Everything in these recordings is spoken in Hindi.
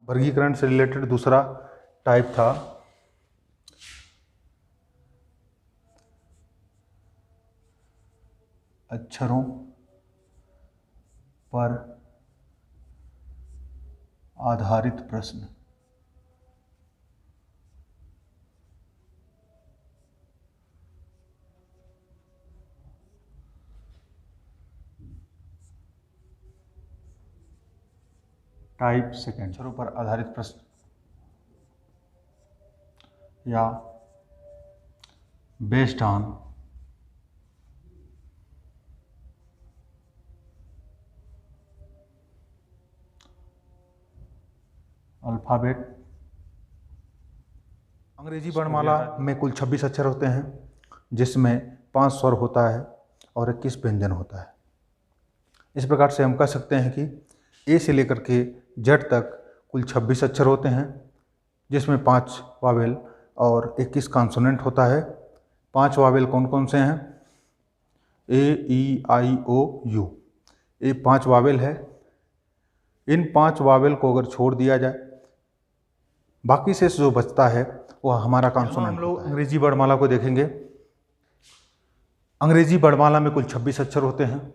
वर्गीकरण से रिलेटेड दूसरा टाइप था अक्षरों पर आधारित प्रश्न। टाइप सेकेंड, अक्षरों पर आधारित प्रश्न या बेस्ड ऑन अल्फाबेट। अंग्रेजी वर्णमाला में कुल 26 अक्षर होते हैं, जिसमें 5 स्वर होता है और 21 व्यंजन होता है। इस प्रकार से हम कह सकते हैं कि ए से लेकर के जेड तक कुल 26 अक्षर होते हैं, जिसमें 5 वावेल और 21 कॉन्सोनेंट होता है। 5 वावेल कौन कौन से हैं? ए, ई, आई, ओ, यू। ये 5 वावेल है। इन 5 वावेल को अगर छोड़ दिया जाए, बाकी से जो बचता है वह हमारा कॉन्सोनेंट। हम लोग अंग्रेजी वर्णमाला को देखेंगे। अंग्रेजी वर्णमाला में कुल 26 अक्षर होते हैं।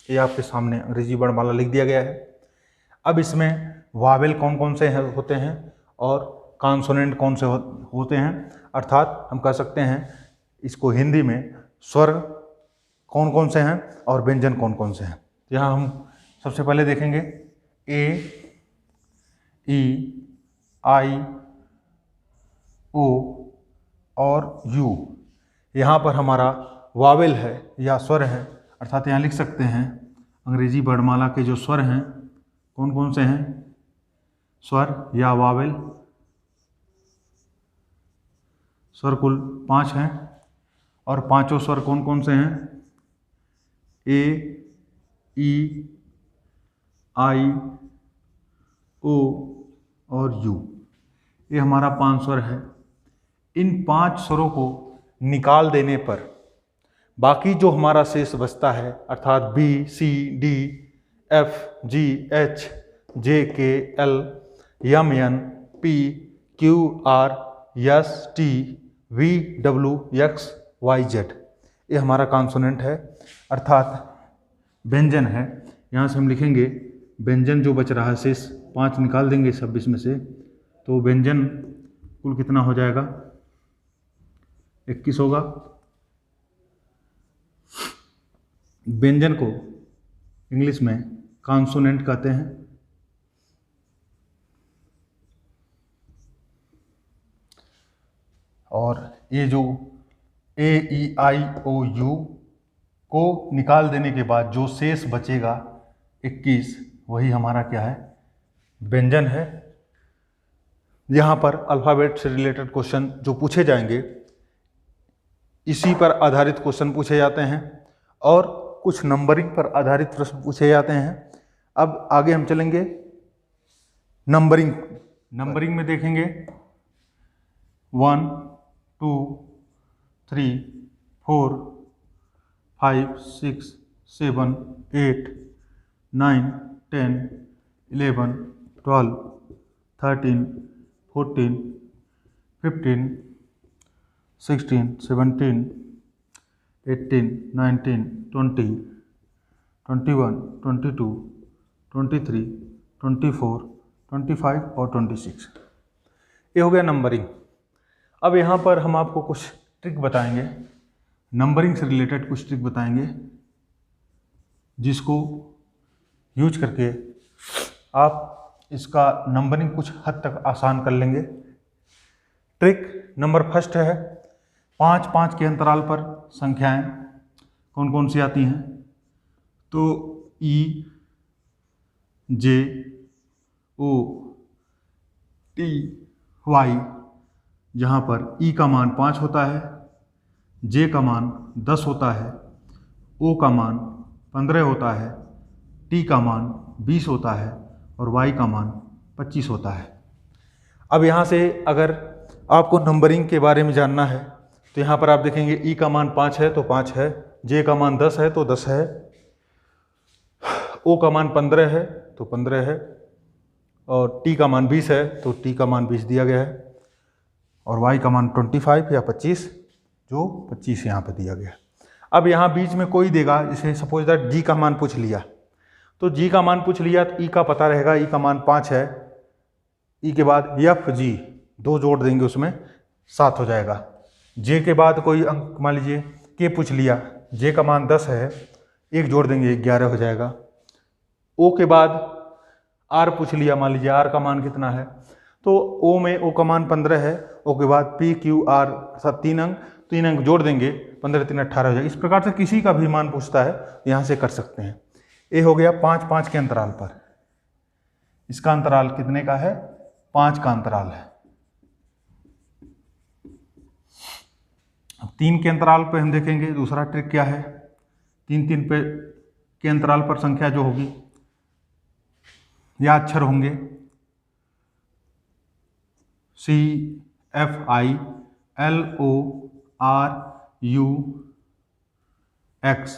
ये आपके सामने अंग्रेजी वर्णमाला लिख दिया गया है। अब इसमें वावेल कौन कौन से होते हैं और कॉन्सोनेंट कौन से होते हैं, अर्थात हम कह सकते हैं इसको हिंदी में स्वर कौन कौन से हैं और व्यंजन कौन कौन से हैं। यहाँ हम सबसे पहले देखेंगे ए, ई, आई, ओ और यू। यहाँ पर हमारा वावेल है या स्वर है, अर्थात यहाँ लिख सकते हैं अंग्रेजी वर्णमाला के जो स्वर हैं कौन कौन से हैं। स्वर या वावेल, स्वर कुल 5 हैं और पांचों स्वर कौन कौन से हैं? ए, ई, आई, ओ और यू। ये हमारा 5 स्वर है। इन 5 स्वरों को निकाल देने पर बाकी जो हमारा शेष बचता है, अर्थात B, C, D, F, G, H, J, K, L, M, N, P, Q, R, S, T, V, W, X, Y, Z. ये हमारा कॉन्सोनेंट है, अर्थात व्यंजन है। यहाँ से हम लिखेंगे व्यंजन जो बच रहा है शेष 5 निकाल देंगे 26 में से, तो व्यंजन कुल कितना हो जाएगा? 21 होगा। व्यंजन को इंग्लिश में कॉन्सोनेंट कहते हैं। और ये जो ए, ई, आई, ओ, यू को निकाल देने के बाद जो शेष बचेगा 21, वही हमारा क्या है? व्यंजन है। यहाँ पर अल्फ़ाबेट से रिलेटेड क्वेश्चन जो पूछे जाएंगे, इसी पर आधारित क्वेश्चन पूछे जाते हैं और कुछ नंबरिंग पर आधारित प्रश्न पूछे जाते हैं। अब आगे हम चलेंगे नंबरिंग में देखेंगे 1, 2, 3, 4, 5, 6, 7, 8, 9, 10, 11, 12, 13, 14, 15, 16, 17, 18, 19, 20, 21, 22, 23, 24, 25 और 26। ये हो गया नंबरिंग। अब यहाँ पर हम आपको कुछ ट्रिक बताएंगे, नंबरिंग से रिलेटेड कुछ ट्रिक बताएंगे, जिसको यूज करके आप इसका नंबरिंग कुछ हद तक आसान कर लेंगे। ट्रिक नंबर फर्स्ट है 5-5 के अंतराल पर संख्याएं कौन कौन सी आती हैं? तो ई, जे, ओ, टी, वाई, जहाँ पर ई का मान 5 होता है, जे का मान 10 होता है, ओ का मान 15 होता है, टी का मान 20 होता है और वाई का मान 25 होता है। अब यहाँ से अगर आपको नंबरिंग के बारे में जानना है तो यहाँ पर आप देखेंगे ई का मान 5 है तो 5 है, जे का मान 10 है तो 10 है, ओ का मान 15 है तो 15 है, और t का मान 20 है तो t का मान 20 दिया गया है, और y का मान 25 या 25, जो 25 यहाँ पे दिया गया है। अब यहाँ बीच में कोई देगा, जैसे सपोज दैट g का मान पूछ लिया, तो g का मान पूछ लिया तो e का पता रहेगा, e का मान 5 है, e के बाद f g 2 जोड़ देंगे उसमें 7 हो जाएगा। j के बाद कोई अंक मान लीजिए k पूछ लिया, j का मान 10 है, 1 जोड़ देंगे 11 हो जाएगा। o के बाद r पूछ लिया, मान लीजिए r का मान कितना है, तो o में o का मान 15 है, o के बाद p q r सब 3 अंक जोड़ देंगे, 15 3 18 हो जाएगा। इस प्रकार से किसी का भी मान पूछता है यहाँ से कर सकते हैं। ये हो गया 5 5 के अंतराल पर, इसका अंतराल कितने का है, 5 का अंतराल है। अब 3 के अंतराल पे हम देखेंगे दूसरा ट्रिक क्या है। 3 3 पे के अंतराल पर संख्या जो होगी या अक्षर होंगे C F I L O R U X,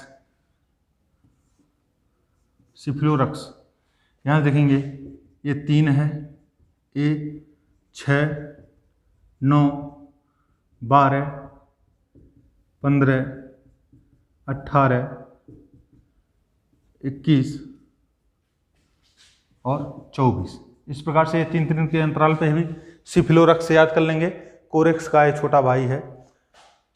सिफ्लोरक्स। यहाँ देखेंगे ये 3 है, ये 6 9 12 15 18 21 और 24। इस प्रकार से 3 3 के अंतराल पे भी सिफ्लोरक्स से याद कर लेंगे। कोरेक्स का ये छोटा भाई है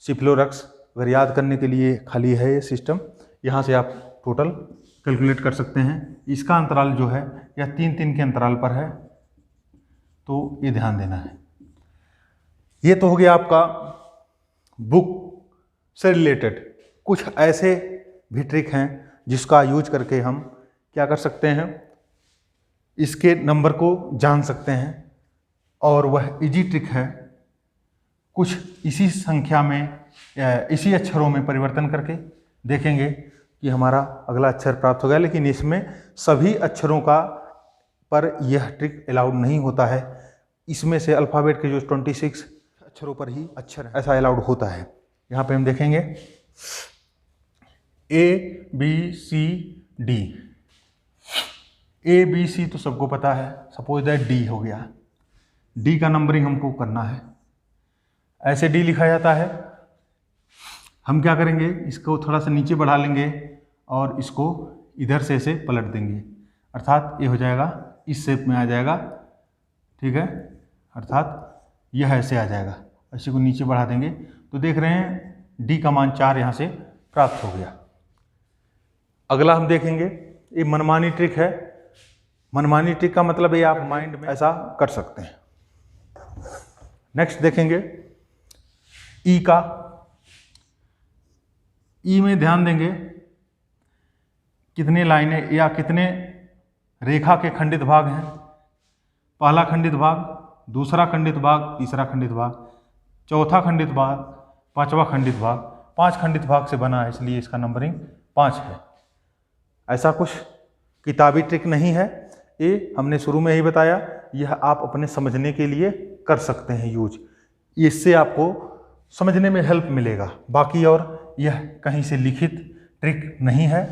सिफ्लोरक्स, अगर याद करने के लिए खाली है ये सिस्टम, यहाँ से आप टोटल कैलकुलेट कर सकते हैं। इसका अंतराल जो है या 3 3 के अंतराल पर है, तो ये ध्यान देना है। ये तो हो गया आपका बुक से रिलेटेड। कुछ ऐसे भी ट्रिक हैं जिसका यूज करके हम क्या कर सकते हैं, इसके नंबर को जान सकते हैं, और वह इजी ट्रिक है। कुछ इसी संख्या में इसी अक्षरों में परिवर्तन करके देखेंगे कि हमारा अगला अक्षर प्राप्त हो गया, लेकिन इसमें सभी अक्षरों का पर यह ट्रिक अलाउड नहीं होता है। इसमें से अल्फ़ाबेट के जो 26 अक्षरों पर ही अक्षर ऐसा अलाउड होता है। यहाँ पे हम देखेंगे ABCD। ABC तो सबको पता है, सपोज दैट D हो गया, D का नंबरिंग हमको करना है। ऐसे D लिखा जाता है, हम क्या करेंगे, इसको थोड़ा सा नीचे बढ़ा लेंगे और इसको इधर से ऐसे पलट देंगे, अर्थात ये हो जाएगा इस शेप में आ जाएगा, ठीक है, अर्थात यह ऐसे आ जाएगा। इसी को नीचे बढ़ा देंगे तो देख रहे हैं D का मान 4 यहाँ से प्राप्त हो गया। अगला हम देखेंगे, ये मनमानी ट्रिक है। मनमानी ट्रिक का मतलब ये आप माइंड में ऐसा कर सकते हैं। नेक्स्ट देखेंगे ई का। ई में ध्यान देंगे कितने लाइनें या कितने रेखा के खंडित भाग हैं। पहला खंडित भाग, दूसरा खंडित भाग, तीसरा खंडित भाग, चौथा खंडित भाग, पांचवा खंडित भाग। 5 खंडित भाग से बना है, इसलिए इसका नंबरिंग 5 है। ऐसा कुछ किताबी ट्रिक नहीं है, ये हमने शुरू में ही बताया, यह आप अपने समझने के लिए कर सकते हैं यूज। इससे आपको समझने में हेल्प मिलेगा, बाकी और यह कहीं से लिखित ट्रिक नहीं है।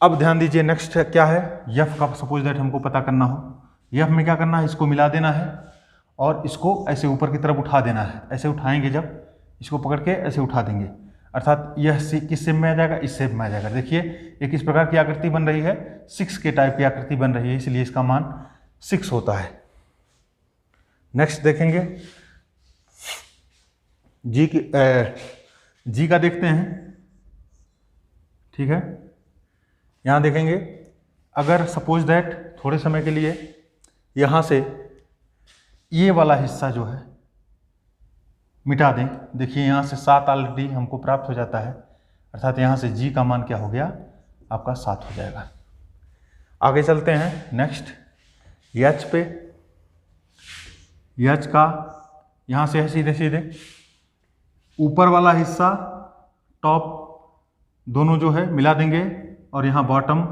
अब ध्यान दीजिए नेक्स्ट क्या है, यफ का सपोज दैट हमको पता करना हो। यफ में क्या करना है, इसको मिला देना है और इसको ऐसे ऊपर की तरफ उठा देना है। ऐसे उठाएंगे, जब इसको पकड़ के ऐसे उठा देंगे, अर्थात यह किस शेप में आ जाएगा, इस शेप में आ जाएगा। देखिए एक इस प्रकार की आकृति बन रही है, 6 के टाइप की आकृति बन रही है, इसलिए इसका मान 6 होता है। नेक्स्ट देखेंगे जी का देखते हैं, ठीक है। यहाँ देखेंगे अगर सपोज दैट थोड़े समय के लिए यहाँ से ये वाला हिस्सा जो है मिटा दें, देखिए यहाँ से 7 ऑलरेडी हमको प्राप्त हो जाता है, अर्थात यहाँ से जी का मान क्या हो गया, आपका 7 हो जाएगा। आगे चलते हैं नेक्स्ट एच पे। एच का यहाँ से है सीधे सीधे ऊपर वाला हिस्सा टॉप दोनों जो है मिला देंगे और यहाँ बॉटम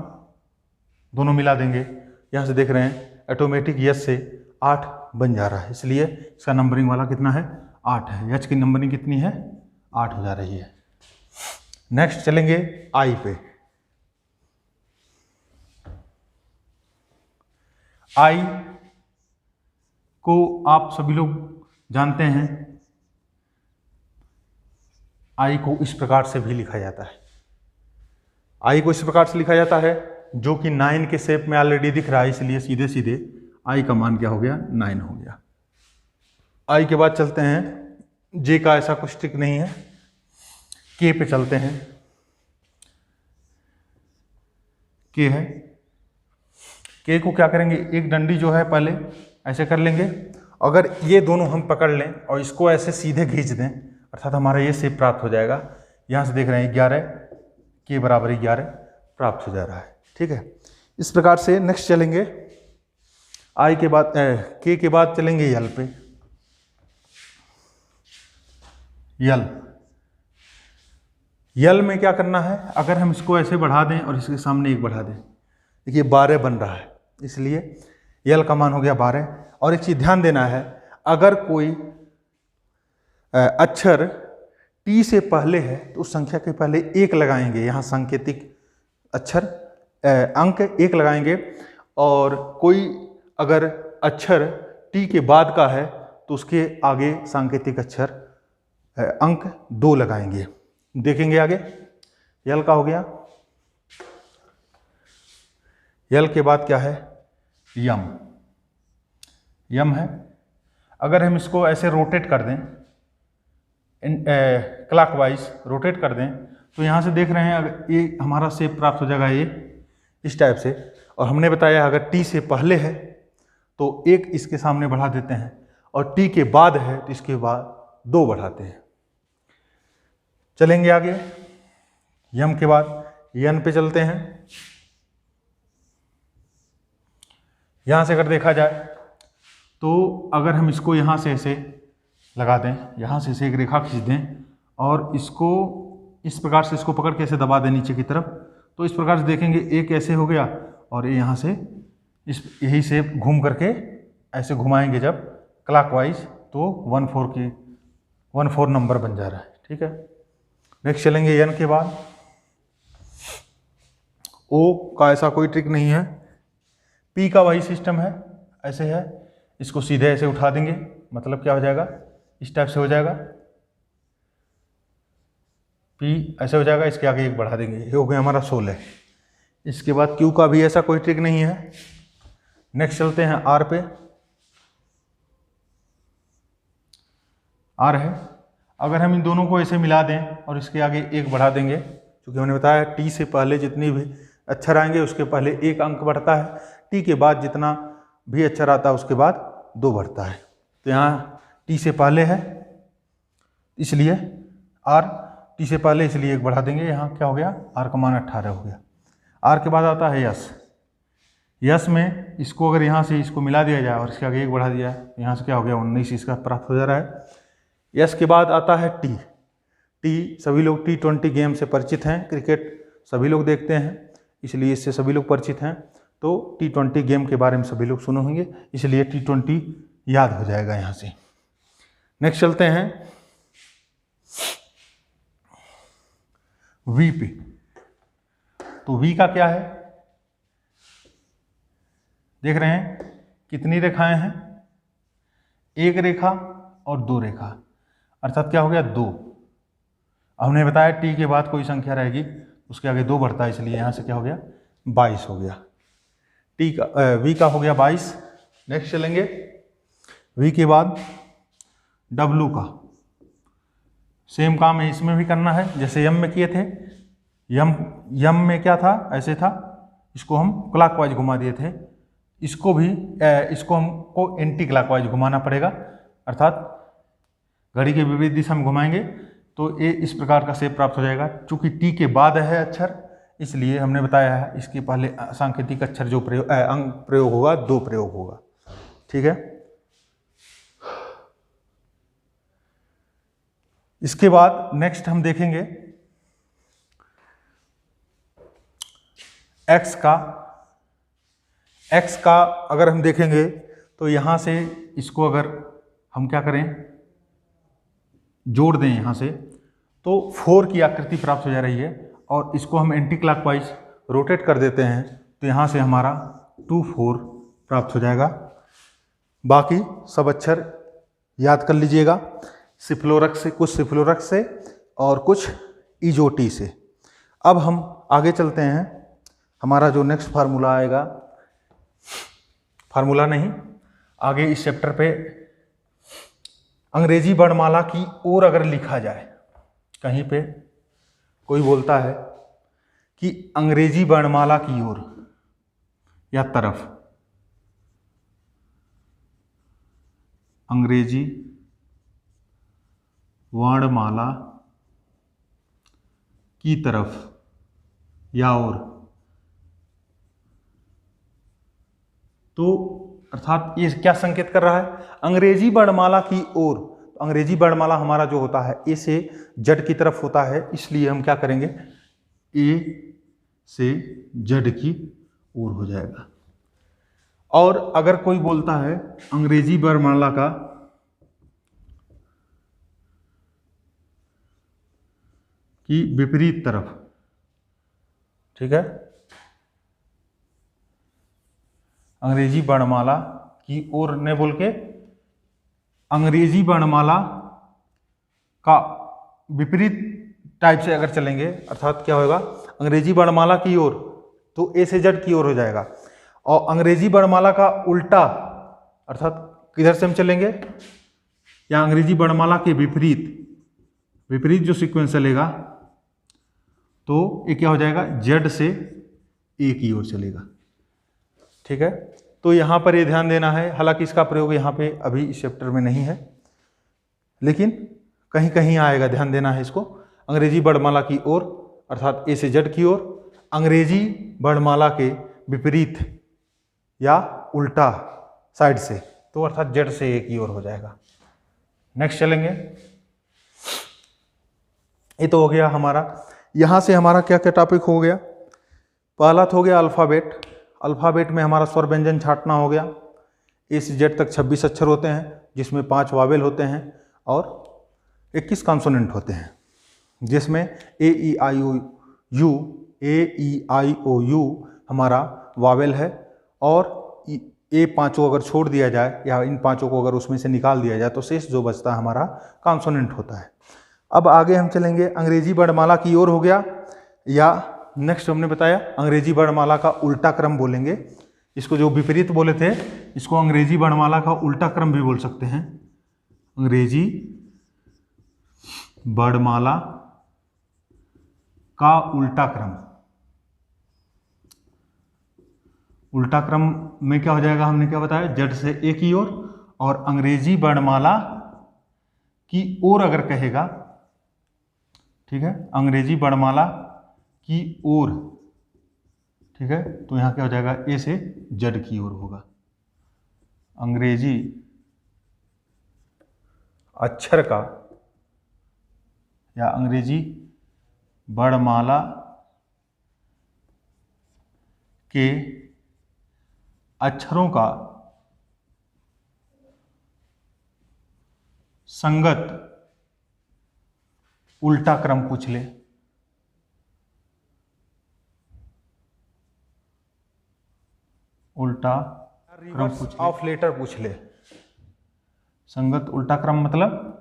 दोनों मिला देंगे। यहाँ से देख रहे हैं ऑटोमेटिक यस से 8 बन जा रहा है, इसलिए इसका नंबरिंग वाला कितना है, 8 है। एच की नंबरिंग कितनी है, 8 हो जा रही है। नेक्स्ट चलेंगे आई पे। आई को आप सभी लोग जानते हैं, आई को इस प्रकार से भी लिखा जाता है। आई को इस प्रकार से लिखा जाता है, जो कि 9 के शेप में ऑलरेडी दिख रहा है, इसलिए सीधे सीधे आई का मान क्या हो गया, 9 हो गया। आई के बाद चलते हैं, जे का ऐसा कुछ ट्रिक नहीं है। के पे चलते हैं, के है, के को क्या करेंगे, एक डंडी जो है पहले ऐसे कर लेंगे, अगर ये दोनों हम पकड़ लें और इसको ऐसे सीधे खींच दें, अर्थात हमारा ये शेप प्राप्त हो जाएगा। यहाँ से देख रहे हैं 11 के बराबर 11 प्राप्त हो जा रहा है। ठीक है, इस प्रकार से नेक्स्ट चलेंगे, आई के बाद के के बाद चलेंगे यल पे। यल में क्या करना है, अगर हम इसको ऐसे बढ़ा दें और इसके सामने 1 बढ़ा दें, देखिए 12 बन रहा है, इसलिए यल का मान हो गया 12। और एक चीज़ ध्यान देना है, अगर कोई अक्षर टी से पहले है तो उस संख्या के पहले 1 लगाएंगे, यहाँ सांकेतिक अक्षर अंक 1 लगाएंगे, और कोई अगर अक्षर टी के बाद का है तो उसके आगे सांकेतिक अक्षर अंक 2 लगाएंगे। देखेंगे आगे, यल का हो गया। यल के बाद क्या है, यम। यम है, अगर हम इसको ऐसे रोटेट कर दें, क्लॉकवाइज रोटेट कर दें, तो यहाँ से देख रहे हैं अगर ये हमारा शेप प्राप्त हो जाएगा ये इस टाइप से। और हमने बताया अगर टी से पहले है तो 1 इसके सामने बढ़ा देते हैं, और टी के बाद है तो इसके बाद 2 बढ़ाते हैं। चलेंगे आगे, यम के बाद यन पे चलते हैं। यहाँ से अगर देखा जाए तो अगर हम इसको यहाँ से ऐसे लगा दें, यहाँ से ऐसे एक रेखा खींच दें और इसको इस प्रकार से इसको पकड़ के ऐसे दबा दें नीचे की तरफ, तो इस प्रकार से देखेंगे एक ऐसे हो गया, और ये यहाँ से इस यही से घूम करके ऐसे घुमाएंगे जब क्लॉकवाइज, तो 14 नंबर बन जा रहा है। ठीक है, नेक्स्ट चलेंगे यन के बाद। ओ का ऐसा कोई ट्रिक नहीं है, पी का वही सिस्टम है, ऐसे है, इसको सीधे ऐसे उठा देंगे, मतलब क्या हो जाएगा, इस टाइप से हो जाएगा, पी ऐसे हो जाएगा, इसके आगे 1 बढ़ा देंगे, ये हो गया हमारा 16। इसके बाद क्यू का भी ऐसा कोई ट्रिक नहीं है। नेक्स्ट चलते हैं आर पे। आर है, अगर हम इन दोनों को ऐसे मिला दें और इसके आगे 1 बढ़ा देंगे, क्योंकि हमने बताया टी से पहले जितनी भी अक्षर आएंगे उसके पहले 1 अंक बढ़ता है, टी के बाद जितना भी अक्षर आता है उसके बाद 2 बढ़ता है। तो यहाँ टी से पहले है इसलिए आर, टी से पहले इसलिए 1 बढ़ा देंगे, यहाँ क्या हो गया, आर का मान 18 हो गया। आर के बाद आता है यस। यस में इसको अगर यहाँ से इसको मिला दिया जाए और इसके आगे 1 बढ़ा दिया, यहाँ से क्या हो गया, 19 इसका प्राप्त हो जा रहा है। यस के बाद आता है टी। टी सभी लोग T20 गेम से परिचित हैं, क्रिकेट सभी लोग देखते हैं, इसलिए इससे सभी लोग परिचित हैं, तो T20 गेम के बारे में सभी लोग सुने होंगे, इसलिए T20 याद हो जाएगा यहाँ से। नेक्स्ट चलते हैं वी पे। तो वी का क्या है, देख रहे हैं कितनी रेखाएं हैं, 1 रेखा और 2 रेखा, अर्थात क्या हो गया, 2। हमने बताया टी के बाद कोई संख्या रहेगी उसके आगे 2 बढ़ता है, इसलिए यहाँ से क्या हो गया, 22 हो गया। टी का वी का हो गया 22। नेक्स्ट चलेंगे वी के बाद डब्लू का। सेम काम है इसमें भी करना है, जैसे यम में किए थे। यम में क्या था, ऐसे था, इसको हम क्लॉकवाइज घुमा दिए थे, इसको भी इसको हमको एंटी क्लॉकवाइज घुमाना पड़ेगा, अर्थात घड़ी के विपरीत दिशा में घुमाएंगे तो ये इस प्रकार का शेप प्राप्त हो जाएगा। चूंकि टी के बाद है अक्षर, इसलिए हमने बताया है इसके पहले सांकेतिक अक्षर जो अंक प्रयोग होगा 2 प्रयोग होगा। ठीक है, इसके बाद नेक्स्ट हम देखेंगे एक्स का। एक्स का अगर हम देखेंगे तो यहाँ से इसको अगर हम क्या करें, जोड़ दें यहाँ से, तो 4 की आकृति प्राप्त हो जा रही है, और इसको हम एंटी क्लॉकवाइज रोटेट कर देते हैं तो यहाँ से हमारा 24 प्राप्त हो जाएगा। बाकी सब अक्षर याद कर लीजिएगा, सिफ्लोरक्स से, कुछ सिफ्लोरक्स से और कुछ इजोटी से। अब हम आगे चलते हैं। हमारा जो नेक्स्ट फार्मूला आएगा, फार्मूला नहीं, आगे इस चैप्टर पे अंग्रेजी वर्णमाला की ओर अगर लिखा जाए, कहीं पे कोई बोलता है कि अंग्रेजी वर्णमाला की ओर या तरफ, अंग्रेजी वर्णमाला की तरफ या ओर, तो अर्थात ये क्या संकेत कर रहा है? अंग्रेजी वर्णमाला की ओर। तो अंग्रेजी वर्णमाला हमारा जो होता है ए से जेड की तरफ होता है, इसलिए हम क्या करेंगे, ए से जेड की ओर हो जाएगा। और अगर कोई बोलता है अंग्रेजी वर्णमाला का की विपरीत तरफ, ठीक है, अंग्रेजी वर्णमाला की ओर ने बोल के अंग्रेजी वर्णमाला का विपरीत टाइप से अगर चलेंगे, अर्थात क्या होगा, अंग्रेजी वर्णमाला की ओर तो ए से जेड की ओर हो जाएगा, और अंग्रेजी वर्णमाला का उल्टा, अर्थात किधर से हम चलेंगे, या अंग्रेजी वर्णमाला के विपरीत, विपरीत जो सीक्वेंस चलेगा तो ये क्या हो जाएगा, जेड से ए की ओर चलेगा। ठीक है, तो यहाँ पर ये ध्यान देना है, हालांकि इसका प्रयोग यहाँ पे अभी इस चैप्टर में नहीं है, लेकिन कहीं कहीं आएगा, ध्यान देना है इसको। अंग्रेजी वर्णमाला की ओर अर्थात ए से जेड की ओर, अंग्रेजी वर्णमाला के विपरीत या उल्टा साइड से, तो अर्थात जेड से ए की ओर हो जाएगा। नेक्स्ट चलेंगे, ये तो हो गया हमारा। यहाँ से हमारा क्या क्या टॉपिक हो गया, पहला तो हो गया अल्फ़ाबेट। अल्फ़ाबेट में हमारा स्वर व्यंजन छांटना हो गया। ए से जेड तक 26 अक्षर होते हैं, जिसमें 5 वावेल होते हैं और 21 कॉन्सोनेंट होते हैं, जिसमें ए ई आई ओ यू हमारा वावेल है, और ए पाँचों अगर छोड़ दिया जाए या इन पाँचों को अगर उसमें से निकाल दिया जाए तो शेष जो बचता है हमारा कॉन्सोनेंट होता है। अब आगे हम चलेंगे, अंग्रेजी वर्णमाला की ओर हो गया, या नेक्स्ट हमने बताया अंग्रेजी वर्णमाला का उल्टा क्रम बोलेंगे। इसको जो विपरीत बोले थे, इसको अंग्रेजी वर्णमाला का उल्टा क्रम भी बोल सकते हैं। अंग्रेजी वर्णमाला का उल्टा क्रम, उल्टा क्रम में क्या हो जाएगा, हमने क्या बताया, जेड से ए की ओर, और अंग्रेजी वर्णमाला की ओर अगर कहेगा, ठीक है, अंग्रेजी वर्णमाला की ओर, ठीक है, तो यहां क्या हो जाएगा, ए से जेड की ओर होगा। अंग्रेजी अक्षर का या अंग्रेजी वर्णमाला के अक्षरों का संगत उल्टा क्रम पूछ ले, उल्टा क्रम पूछ ले, ऑफ लेटर पूछ ले। संगत उल्टा क्रम मतलब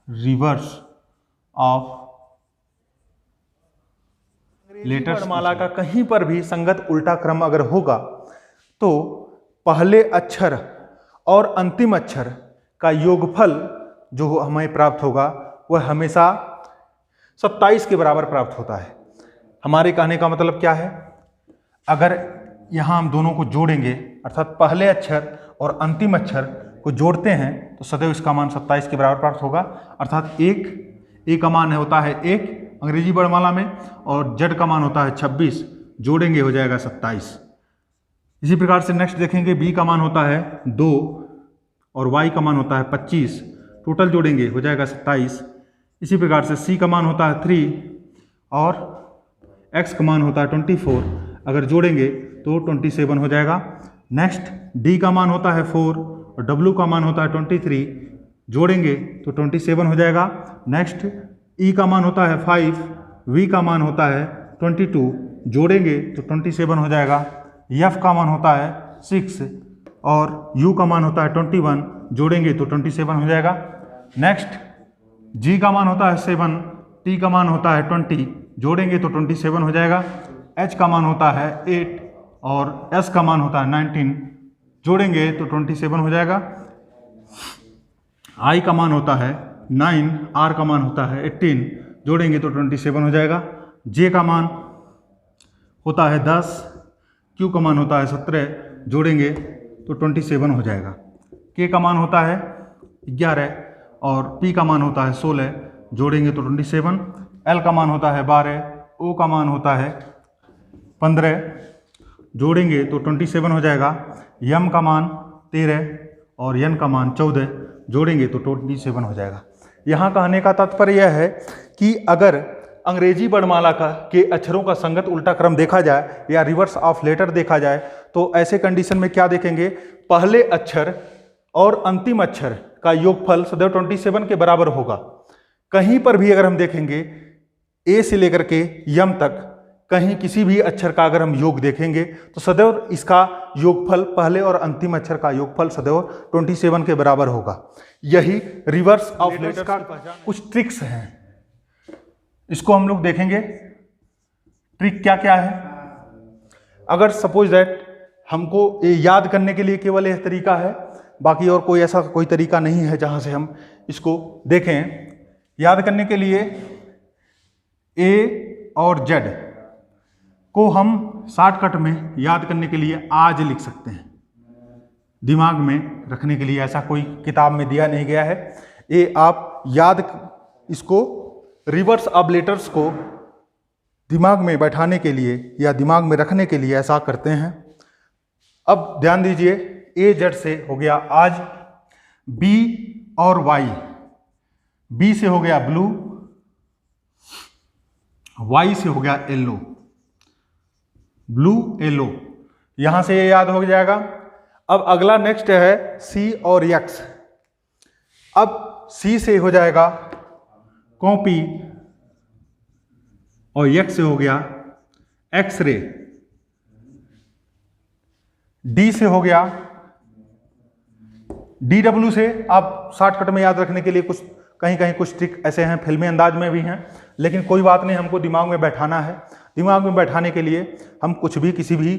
रिवर्स ऑफ लेटर। वर्णमाला का कहीं पर भी संगत उल्टा क्रम अगर होगा तो पहले अक्षर और अंतिम अक्षर का योगफल जो हमें प्राप्त होगा वह हमेशा 27 के बराबर प्राप्त होता है। हमारे कहने का मतलब क्या है, अगर यहाँ हम दोनों को जोड़ेंगे, अर्थात पहले अक्षर और अंतिम अक्षर को जोड़ते हैं, तो सदैव इसका मान 27 के बराबर प्राप्त होगा। अर्थात ए का मान होता है 1 अंग्रेजी वर्णमाला में, और जेड का मान होता है 26, जोड़ेंगे हो जाएगा 27। इसी प्रकार से नेक्स्ट देखेंगे, बी का मान होता है 2 और वाई का मान होता है 25, टोटल जोड़ेंगे हो जाएगा 27। इसी प्रकार से सी का मान होता है 3 और एक्स का मान होता है 24, अगर जोड़ेंगे तो 27 हो जाएगा। नेक्स्ट डी का मान होता है 4 और डब्ल्यू का मान होता है 23, जोड़ेंगे तो 27 हो जाएगा। नेक्स्ट ई का मान होता है 5, वी का मान होता है 22, जोड़ेंगे तो 27 हो जाएगा। F का मान होता है 6 और U का मान होता है 21, जोड़ेंगे तो 27 हो जाएगा। नेक्स्ट G का मान होता है 7, T का मान होता है 20, जोड़ेंगे तो 27 हो जाएगा। H का मान होता है 8 और S का मान होता है 19, जोड़ेंगे तो 27 हो जाएगा। I का मान होता है 9, R का मान होता है 18, जोड़ेंगे तो 27 हो जाएगा। J का मान होता है 10, Q का मान होता है 17, जोड़ेंगे तो 27 हो जाएगा। K का मान होता है 11 और P का मान होता है 16, जोड़ेंगे तो 27। L का मान होता है 12, O का मान होता है 15, जोड़ेंगे तो 27 हो जाएगा। M का मान 13 और N का मान 14, जोड़ेंगे तो 27 हो जाएगा। यहाँ कहने का तात्पर्य यह है कि अगर अंग्रेजी वर्णमाला के अक्षरों का संगत उल्टा क्रम देखा जाए या रिवर्स ऑफ लेटर देखा जाए तो ऐसे कंडीशन में क्या देखेंगे, पहले अक्षर और अंतिम अक्षर का योगफल सदैव 27 के बराबर होगा। कहीं पर भी अगर हम देखेंगे ए से लेकर के यम तक कहीं किसी भी अक्षर का अगर हम योग देखेंगे तो सदैव इसका योगफल पहले और अंतिम अक्षर का योगफल सदैव 27 के बराबर होगा। यही रिवर्स ऑफ लेटर्स का कुछ ट्रिक्स हैं, इसको हम लोग देखेंगे। ट्रिक क्या क्या है, अगर सपोज दैट हमको ये याद करने के लिए केवल यह तरीका है, बाकी और कोई ऐसा कोई तरीका नहीं है जहां से हम इसको देखें। याद करने के लिए ए और जेड को हम शॉर्टकट में याद करने के लिए आज लिख सकते हैं, दिमाग में रखने के लिए ऐसा कोई किताब में दिया नहीं गया है। ये आप याद इसको रिवर्स ऑफ लेटर्स को दिमाग में बैठाने के लिए या दिमाग में रखने के लिए ऐसा करते हैं। अब ध्यान दीजिए, ए जेड से हो गया आज, बी और वाई, बी से हो गया ब्लू, वाई से हो गया येलो, ब्लू येलो, यहां से ये याद हो जाएगा। अब अगला नेक्स्ट है सी और एक्स। अब सी से हो जाएगा कॉपी और एक्स से हो गया एक्सरे, डी से हो गया डी डब्ल्यू से। आप शॉर्टकट में याद रखने के लिए कुछ कहीं कहीं कुछ ट्रिक ऐसे हैं, फिल्मी अंदाज में भी हैं, लेकिन कोई बात नहीं, हमको दिमाग में बैठाना है। दिमाग में बैठाने के लिए हम कुछ भी किसी भी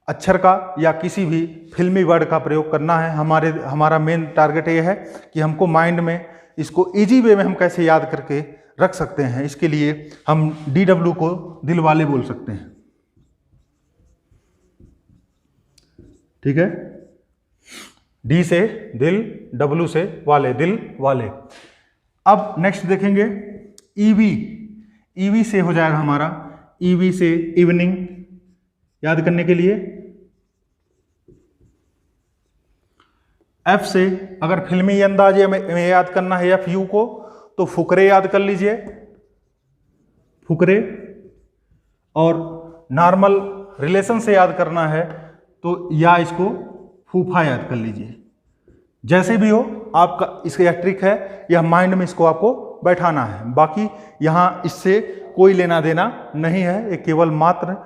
अक्षर का या किसी भी फिल्मी वर्ड का प्रयोग करना है। हमारा मेन टारगेट ये है कि हमको माइंड में इसको इजी वे में हम कैसे याद करके रख सकते हैं। इसके लिए हम DW को दिल वाले बोल सकते हैं, ठीक है। डी से दिल, W से वाले, दिल वाले। अब नेक्स्ट देखेंगे ईवी, ईवी से हो जाएगा हमारा, ईवी से इवनिंग याद करने के लिए। एफ से अगर फिल्मी अंदाजे में याद करना है एफ यू को तो फुकरे याद कर लीजिए, फुकरे। और नॉर्मल रिलेशन से याद करना है तो या इसको फूफा याद कर लीजिए। जैसे भी हो आपका, इसका यह ट्रिक है, यह माइंड में इसको आपको बैठाना है। बाकी यहाँ इससे कोई लेना देना नहीं है, ये केवल मात्र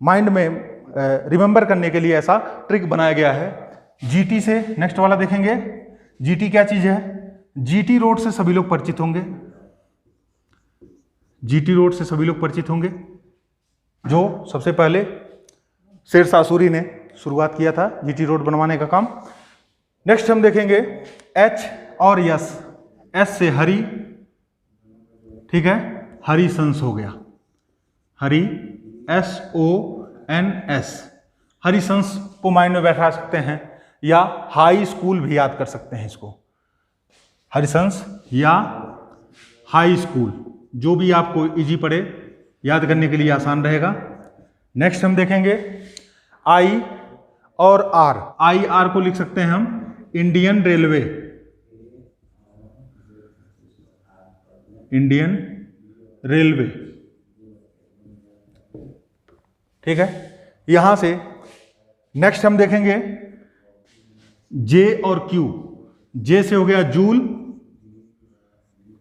माइंड में रिमेंबर करने के लिए ऐसा ट्रिक बनाया गया है। जीटी से नेक्स्ट वाला देखेंगे। जीटी क्या चीज है? जीटी रोड से सभी लोग परिचित होंगे, जीटी रोड से सभी लोग परिचित होंगे, जो सबसे पहले शेरशाह सूरी ने शुरुआत किया था जीटी रोड बनवाने का काम। नेक्स्ट हम देखेंगे एच और यस। एस से हरी, ठीक है, हरी संस हो गया, हरी SONS, हरी संस को माइंड में बैठा सकते हैं या हाई स्कूल भी याद कर सकते हैं इसको, हरिसंस या हाई स्कूल, जो भी आपको इजी पड़े, याद करने के लिए आसान रहेगा। नेक्स्ट हम देखेंगे आई और आर। आई आर को लिख सकते हैं हम इंडियन रेलवे, इंडियन रेलवे, ठीक है। यहां से नेक्स्ट हम देखेंगे जे और क्यू। जे से हो गया जूल,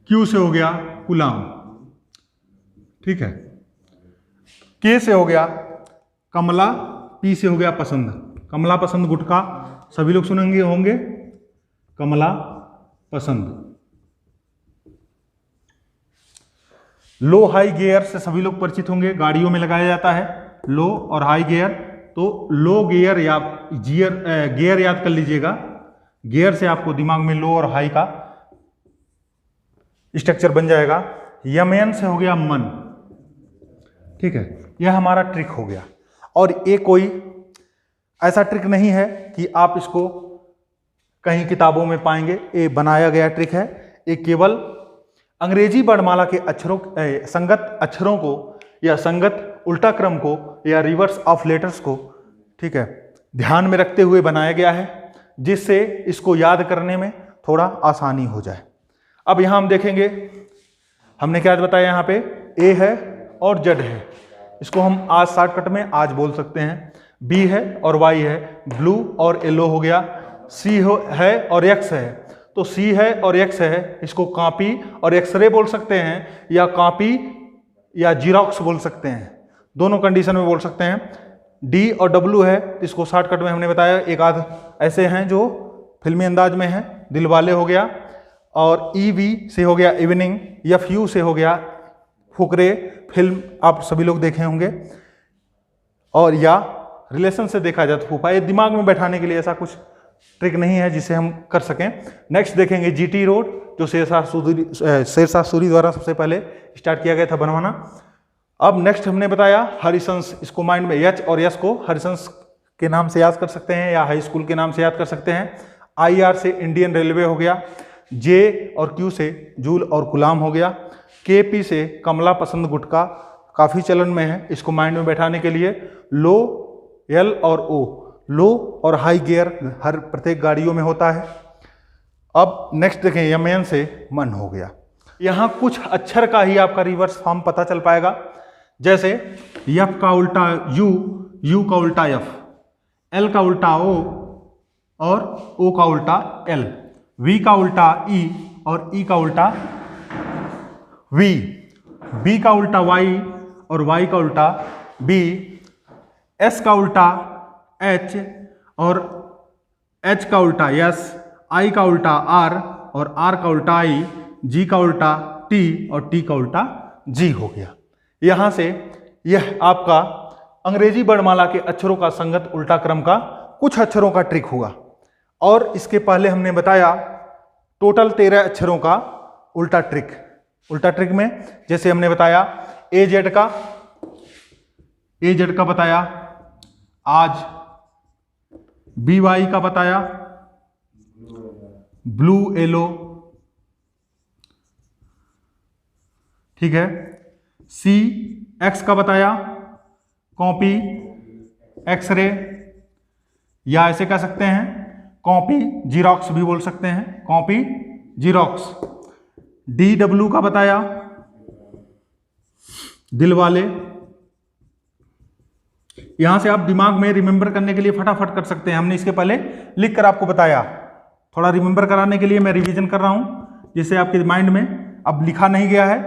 क्यू से हो गया गुलाम, ठीक है। के से हो गया कमला, पी से हो गया पसंद। कमला पसंद गुटखा सभी लोग सुनेंगे होंगे, कमला पसंद। लो हाई गियर से सभी लोग परिचित होंगे, गाड़ियों में लगाया जाता है लो और हाई गियर। तो लो गियर या गियर याद कर लीजिएगा, गियर से आपको दिमाग में लो और हाई का स्ट्रक्चर बन जाएगा। यमयन से हो गया मन, ठीक है, यह हमारा ट्रिक हो गया। और ये कोई ऐसा ट्रिक नहीं है कि आप इसको कहीं किताबों में पाएंगे, ये बनाया गया ट्रिक है। ये केवल अंग्रेजी वर्णमाला के अक्षरों संगत अक्षरों को या संगत उल्टा क्रम को या रिवर्स ऑफ लेटर्स को, ठीक है, ध्यान में रखते हुए बनाया गया है, जिससे इसको याद करने में थोड़ा आसानी हो जाए। अब यहाँ हम देखेंगे, हमने क्या बताया, यहाँ पे ए है और जेड है, इसको हम आज शॉर्टकट में आज बोल सकते हैं। बी है और वाई है, ब्लू और येलो हो गया। सी है और एक्स है, तो सी है और एक्स है, इसको कॉपी और एक्सरे बोल सकते हैं, या कॉपी या जीरोक्स बोल सकते हैं, दोनों कंडीशन में बोल सकते हैं। डी और डब्ल्यू है, इसको शॉर्टकट में हमने बताया, एक आध ऐसे हैं जो फिल्मी अंदाज में हैं, दिलवाले हो गया, और ई वी से हो गया इवनिंग, एफ यू से हो गया फुकरे, फिल्म आप सभी लोग देखे होंगे, और या रिलेशन से देखा जाए तो फूफा। ये दिमाग में बैठाने के लिए ऐसा कुछ ट्रिक नहीं है जिसे हम कर सकें। नेक्स्ट देखेंगे जीटी रोड, जो शेरशाह सूरी द्वारा सबसे पहले स्टार्ट किया गया था बनवाना। अब नेक्स्ट हमने बताया हरिसंस, इसको माइंड में एच और एस को हरिसंस के नाम से याद कर सकते हैं या हाई स्कूल के नाम से याद कर सकते हैं। IR से इंडियन रेलवे हो गया, जे और क्यू से जूल और गुलाम हो गया, KP से कमला पसंद गुटखा काफ़ी चलन में है, इसको माइंड में बैठाने के लिए। लो, L और O, लो और हाई गियर हर प्रत्येक गाड़ियों में होता है। अब नेक्स्ट देखें, यमयन से मन हो गया। यहाँ कुछ अक्षर का ही आपका रिवर्स फॉर्म पता चल पाएगा, जैसे यफ का उल्टा यू, यू का उल्टा एफ, एल का उल्टा ओ और ओ का उल्टा एल, वी का उल्टा ई और ई का उल्टा वी, बी का उल्टा वाई और वाई का उल्टा बी, एस का उल्टा एच और एच का उल्टा एस, आई का उल्टा आर और आर का उल्टा आई, जी का उल्टा टी और टी का उल्टा जी हो गया। यहाँ से यह आपका अंग्रेजी वर्णमाला के अक्षरों का संगत उल्टा क्रम का कुछ अक्षरों का ट्रिक हुआ। और इसके पहले हमने बताया टोटल 13 अक्षरों का उल्टा ट्रिक। उल्टा ट्रिक में जैसे हमने बताया एजेड का बताया आज, BY का बताया ब्लू येलो, ठीक है। CX का बताया कॉपी एक्सरे, या ऐसे कह सकते हैं कॉपी जीरोक्स भी बोल सकते हैं, कॉपी जीरोक्स। DW का बताया दिलवाले। यहां से आप दिमाग में रिमेंबर करने के लिए फटाफट कर सकते हैं, हमने इसके पहले लिख कर आपको बताया, थोड़ा रिमेंबर कराने के लिए मैं रिवीजन कर रहा हूं, जिससे आपके माइंड में अब लिखा नहीं गया है,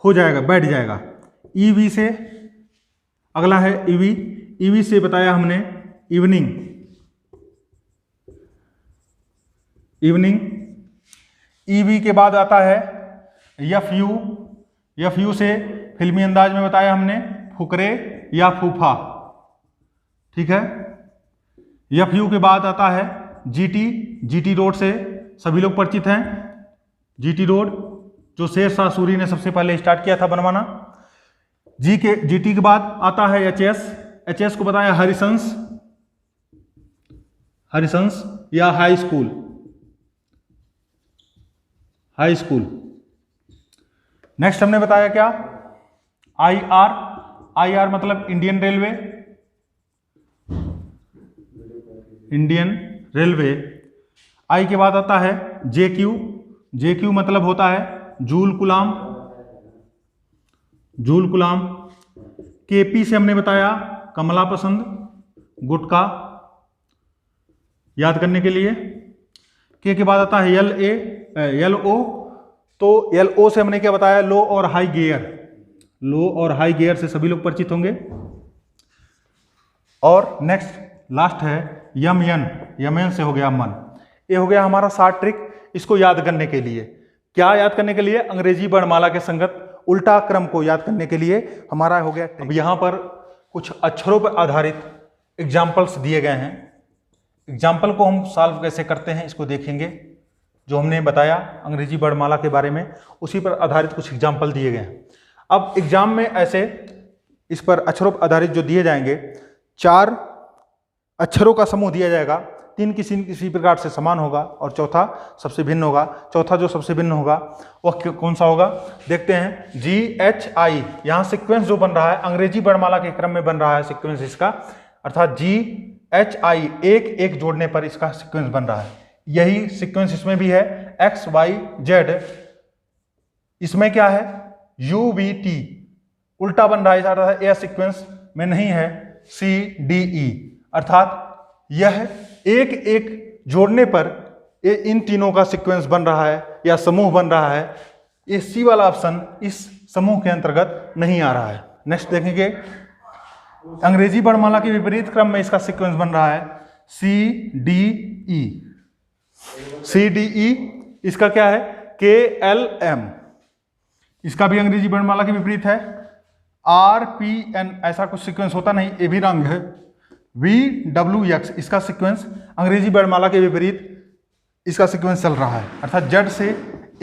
हो जाएगा, बैठ जाएगा। EV से अगला है EV से बताया हमने इवनिंग, EV के बाद आता है FU से फिल्मी अंदाज में बताया हमने फुकरे या फूफा, ठीक है। FU के बाद आता है GT रोड से सभी लोग परिचित हैं, GT रोड जो शेरशाह सूरी ने सबसे पहले स्टार्ट किया था बनवाना। GT के बाद आता है HS को बताया हरिसंस या हाई स्कूल। नेक्स्ट हमने बताया क्या, IR मतलब इंडियन रेलवे। आई के बाद आता है JQ मतलब होता है जूल गुलाम। KP से हमने बताया कमला पसंद गुटखा, याद करने के लिए। K के बाद आता है LO, तो LO से हमने क्या बताया, लो और हाई गियर। लो और हाई गियर से सभी लोग परिचित होंगे। और नेक्स्ट लास्ट है यम यन, यमन से हो गया मन। ये हो गया हमारा 60 ट्रिक। इसको याद करने के लिए, क्या याद करने के लिए, अंग्रेजी वर्णमाला के संगत उल्टा क्रम को याद करने के लिए हमारा हो गया। अब यहाँ पर कुछ अक्षरों पर आधारित एग्जाम्पल्स दिए गए हैं। एग्जाम्पल को हम सॉल्व कैसे करते हैं इसको देखेंगे। जो हमने बताया अंग्रेजी वर्णमाला के बारे में, उसी पर आधारित कुछ एग्जाम्पल दिए गए हैं। अब एग्जाम में ऐसे इस पर अक्षरों पर आधारित जो दिए जाएंगे, 4 अक्षरों का समूह दिया जाएगा, 3 किसी प्रकार से समान होगा और चौथा सबसे भिन्न होगा। चौथा जो सबसे भिन्न होगा वह कौन सा होगा, देखते हैं। GHI, यहाँ सिक्वेंस जो बन रहा है अंग्रेजी वर्णमाला के क्रम में बन रहा है सिक्वेंस इसका, अर्थात GHI एक जोड़ने पर इसका सिक्वेंस बन रहा है। यही सिक्वेंस इसमें भी है, XYZ। इसमें क्या है, UVT उल्टा बन रहा है, अर्थात यह सिक्वेंस में नहीं है। CDE अर्थात यह एक जोड़ने पर इन तीनों का सीक्वेंस बन रहा है या समूह बन रहा है। ये सी वाला ऑप्शन इस समूह के अंतर्गत नहीं आ रहा है। नेक्स्ट देखेंगे, अंग्रेजी वर्णमाला के विपरीत क्रम में इसका सीक्वेंस बन रहा है CDE। CDE इसका क्या है, KLM। इसका भी अंग्रेजी वर्णमाला के विपरीत है। RPN ऐसा कुछ सीक्वेंस होता नहीं, ये भी रंग है। VWX इसका सीक्वेंस अंग्रेजी वर्णमाला के विपरीत इसका सीक्वेंस चल रहा है, अर्थात Z से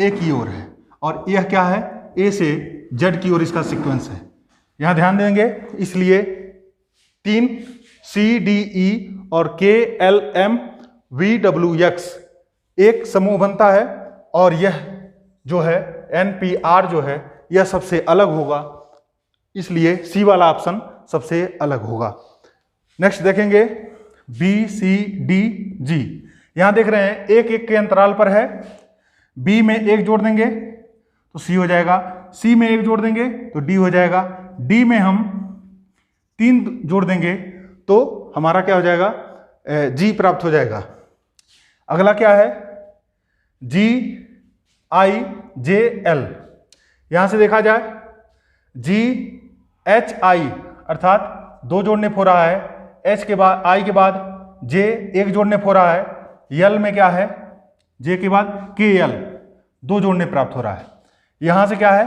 A की ओर है और यह क्या है, A से Z की ओर इसका सीक्वेंस है। यहां ध्यान देंगे, इसलिए 3 CDE और KLM VWX एक समूह बनता है और यह जो है NPR जो है यह सबसे अलग होगा, इसलिए सी वाला ऑप्शन सबसे अलग होगा। नेक्स्ट देखेंगे BCDG। यहां देख रहे हैं एक के अंतराल पर है। B में 1 जोड़ देंगे तो C हो जाएगा, C में 1 जोड़ देंगे तो D हो जाएगा, D में हम 3 जोड़ देंगे तो हमारा क्या हो जाएगा, G प्राप्त हो जाएगा। अगला क्या है, GIJL। यहां से देखा जाए GHI अर्थात 2 जोड़ने हो रहा है, H के बाद I के बाद J 1 जोड़ने हो रहा है, L में क्या है, J के बाद KL 2 जोड़ने प्राप्त हो रहा है। यहां से क्या है,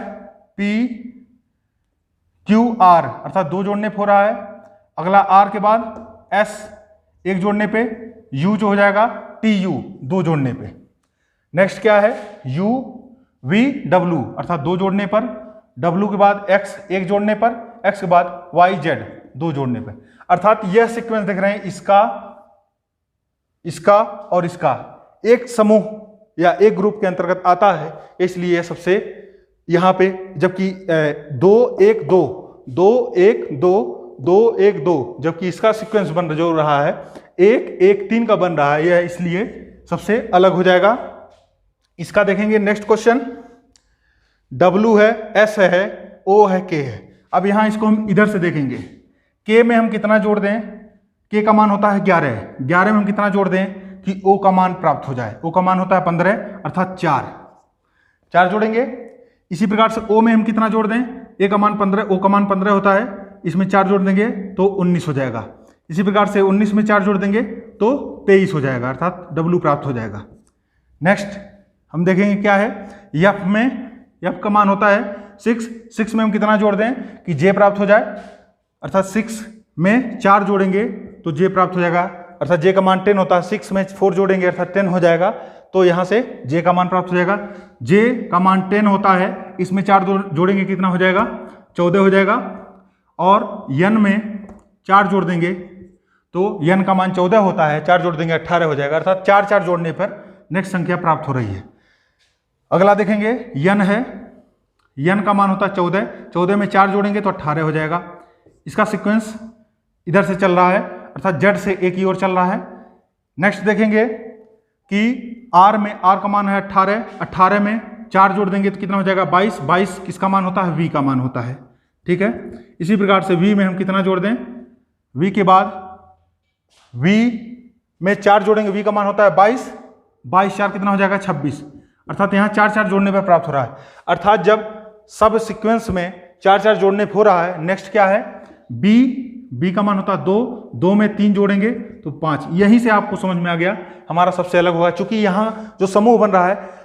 PQR अर्थात 2 जोड़ने हो रहा है। अगला R के बाद S 1 जोड़ने पे, U जो हो जाएगा TU 2 जोड़ने पे। नेक्स्ट क्या है, UVW अर्थात 2 जोड़ने पर, W के बाद X 1 जोड़ने पर, X के बाद YZ 2 जोड़ने पर। अर्थात यह सीक्वेंस देख रहे हैं, इसका और इसका एक समूह या एक ग्रुप के अंतर्गत आता है, इसलिए यह सबसे यहां पे, जबकि 2 1 2 2 1 2 2 1 2, जबकि इसका सीक्वेंस बन जो रहा है 1 1 3 का बन रहा है, यह इसलिए सबसे अलग हो जाएगा। इसका देखेंगे नेक्स्ट क्वेश्चन। W है, S है, O है, K है। अब यहां इसको हम इधर से देखेंगे, K में हम कितना जोड़ दें, K का मान होता है 11, 11 में हम कितना जोड़ दें कि O का मान प्राप्त हो जाए। O का मान होता है 15 अर्थात 4 जोड़ेंगे। इसी प्रकार से O में हम कितना जोड़ दें, A का मान 15, O का मान 15 होता है, इसमें 4 जोड़ देंगे तो 19 हो जाएगा। इसी प्रकार से 19 में 4 जोड़ देंगे तो 23 हो जाएगा, अर्थात W प्राप्त हो जाएगा। नेक्स्ट हम देखेंगे क्या है, F में F का मान होता है 6 में हम कितना जोड़ दें कि J प्राप्त हो जाए, अर्थात 6 में 4 जोड़ेंगे तो J प्राप्त हो जाएगा, अर्थात J का मान 10 होता है, 6 में 4 जोड़ेंगे अर्थात 10 हो जाएगा, तो यहाँ से J का मान प्राप्त हो जाएगा। J का मान 10 होता है, इसमें 4 जोड़ेंगे कितना हो जाएगा, 14 हो जाएगा, और N में 4 जोड़ देंगे तो N का मान 14 होता है, 4 जोड़ देंगे 18 हो जाएगा, अर्थात 4 जोड़ने पर नेक्स्ट संख्या प्राप्त हो रही है। अगला देखेंगे N है, N का मान होता है 14 में 4 जोड़ेंगे तो 18 हो जाएगा। इसका सीक्वेंस इधर से चल रहा है, अर्थात Z से A की ओर चल रहा है। नेक्स्ट देखेंगे कि R में, R का मान है 18 में 4 जोड़ देंगे तो कितना हो जाएगा 22 किसका मान होता है, V का मान होता है, ठीक है। इसी प्रकार से V में हम कितना जोड़ दें, V के बाद V में 4 जोड़ेंगे, V का मान होता है 22 4 कितना हो जाएगा 26, अर्थात यहाँ 4 जोड़ने पर प्राप्त हो रहा है। अर्थात जब सब सीक्वेंस में 4 4 जोड़ने पे हो रहा है। नेक्स्ट क्या है, बी का मान होता है 2, 2 में 3 जोड़ेंगे तो 5। यहीं से आपको समझ में आ गया हमारा सबसे अलग होगा, क्योंकि यहाँ जो समूह बन रहा है,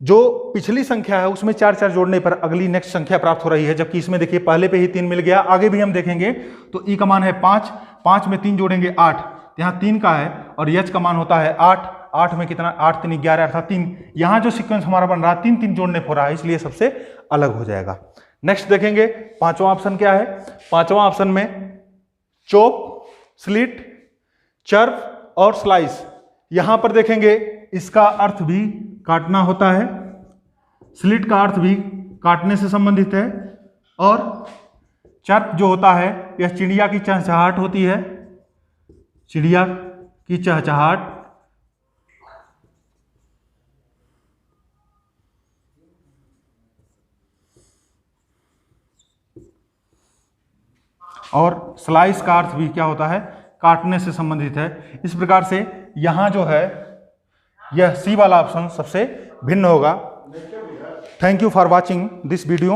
जो पिछली संख्या है उसमें 4 4 जोड़ने पर अगली नेक्स्ट संख्या प्राप्त हो रही है, जबकि इसमें देखिए पहले पे ही 3 मिल गया। आगे भी हम देखेंगे तो ई का मान है 5, 5 में 3 जोड़ेंगे 8, यहाँ 3 का है, और एच का मान होता है 8, 8 में कितना, 8 3 11 अर्थात 3। यहाँ जो सीक्वेंस हमारा बन रहा है 3 3 जोड़ने पर हो रहा है, इसलिए सबसे अलग हो जाएगा। नेक्स्ट देखेंगे पांचवा ऑप्शन क्या है। पांचवा ऑप्शन में चॉप, स्लिट, चर्व और स्लाइस। यहां पर देखेंगे इसका अर्थ भी काटना होता है, स्लिट का अर्थ भी काटने से संबंधित है, और चर्व जो होता है यह चिड़िया की चहचहाहट होती है, चिड़िया की चहचहाहट। और स्लाइस का अर्थ भी क्या होता है, काटने से संबंधित है। इस प्रकार से यहां जो है यह सी वाला ऑप्शन सबसे भिन्न होगा। Thank you for watching this video.